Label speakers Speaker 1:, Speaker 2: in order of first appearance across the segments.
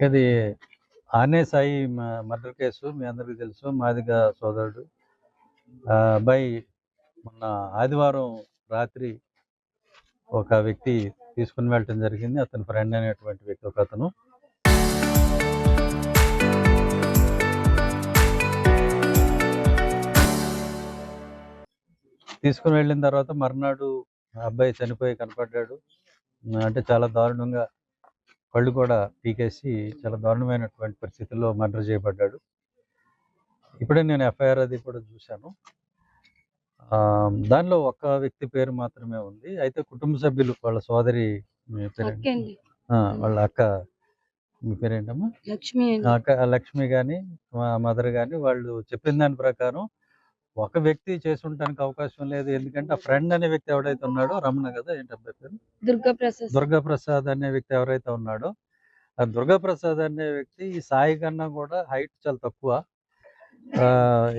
Speaker 1: ఇది ఆనే Sai murder case మీ అందరికీ తెలుసు. మాదిగ సోదరుడు అబ్బాయి మొన్న ఆదివారం రాత్రి ఒక వ్యక్తి తీసుకుని వెళ్ళటం జరిగింది. అతని ఫ్రెండ్ అనేటువంటి వ్యక్తి ఒకతను. తీసుకుని వెళ్ళిన తర్వాత మర్నాడు అబ్బాయి చనిపోయి కనపడ్డాడు. అంటే చాలా దారుణంగా కళ్ళు కూడా పీకేసి చాలా దారుణమైనటువంటి పరిస్థితుల్లో మర్డర్ చేయబడ్డాడు. ఇప్పుడే నేను ఎఫ్ఐఆర్ అది కూడా చూశాను. దానిలో ఒక్క వ్యక్తి పేరు మాత్రమే ఉంది. అయితే కుటుంబ సభ్యులు వాళ్ళ సోదరి వాళ్ళ అక్క మీ పేరేంటమ్మా లక్ష్మి కానీ మదర్ కానీ వాళ్ళు చెప్పిన దాని ప్రకారం ఒక వ్యక్తి చేసి ఉండడానికి అవకాశం లేదు. ఎందుకంటే ఆ ఫ్రెండ్ అనే వ్యక్తి ఎవడైతే ఉన్నాడో రమణ కదా ఏంటి అబ్బాయి పేరు దుర్గాప్రసాద్ అనే వ్యక్తి ఎవరైతే ఉన్నాడో ఆ దుర్గాప్రసాద్ అనే వ్యక్తి ఈ సాయి కన్నా కూడా హైట్ చాలా తక్కువ.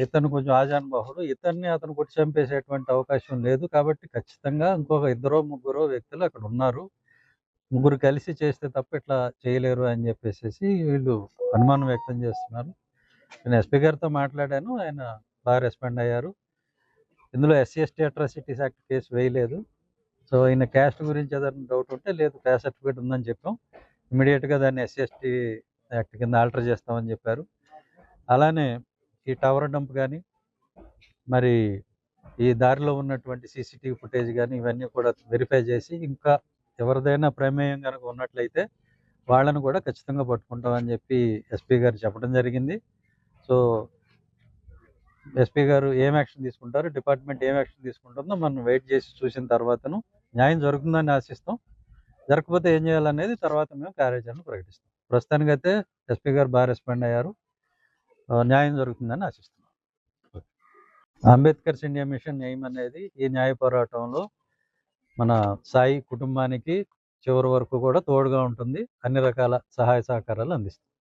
Speaker 1: ఇతను కొంచెం ఆజానుబాహుడు. ఇతన్ని అతను కొట్టి చంపేసేటువంటి అవకాశం లేదు. కాబట్టి ఖచ్చితంగా ఇంకొక ఇద్దరో ముగ్గురో వ్యక్తులు అక్కడ ఉన్నారు. ముగ్గురు కలిసి చేస్తే తప్ప ఇట్లా చేయలేరు అని చెప్పేసి వీళ్ళు అనుమానం వ్యక్తం చేస్తున్నారు. నేను ఎస్పీ గారితో మాట్లాడాను. ఆయన బాగా రెస్పాండ్ అయ్యారు. ఇందులో SC/ST అట్రాసిటీస్ యాక్ట్ కేసు వేయలేదు. సో ఈయన క్యాస్ట్ గురించి ఏదైనా డౌట్ ఉంటే లేదు క్యాస్ట్ సర్టిఫికేట్ ఉందని చెప్పాం. ఇమీడియట్గా దాన్ని SC/ST యాక్ట్ కింద ఆల్టర్ చేస్తామని చెప్పారు. అలానే ఈ టవర్ డంప్ కానీ మరి ఈ దారిలో ఉన్నటువంటి CCTV ఫుటేజ్ కానీ ఇవన్నీ కూడా వెరిఫై చేసి ఇంకా ఎవరిదైనా ప్రమేయం కనుక ఉన్నట్లయితే వాళ్ళను కూడా ఖచ్చితంగా పట్టుకుంటామని చెప్పి ఎస్పీ గారు చెప్పడం జరిగింది. సో ఎస్పీ గారు ఏం యాక్షన్ తీసుకుంటారు, డిపార్ట్మెంట్ ఏం యాక్షన్ తీసుకుంటుందో మనం వెయిట్ చేసి చూసిన తర్వాతను న్యాయం జరుగుతుందని ఆశిస్తాం. జరగకపోతే ఏం చేయాలనేది తర్వాత మేము కార్యాచరణ ప్రకటిస్తాం. ప్రస్తుతానికైతే ఎస్పీ గారు బాగా రెస్పాండ్ అయ్యారు. న్యాయం జరుగుతుందని ఆశిస్తున్నాం. అంబేద్కర్స్ ఇండియా మిషన్ ఎయిమ్ అనేది ఈ న్యాయ పోరాటంలో మన సాయి కుటుంబానికి చివరి వరకు కూడా తోడుగా ఉంటుంది. అన్ని రకాల సహాయ సహకారాలు అందిస్తుంది.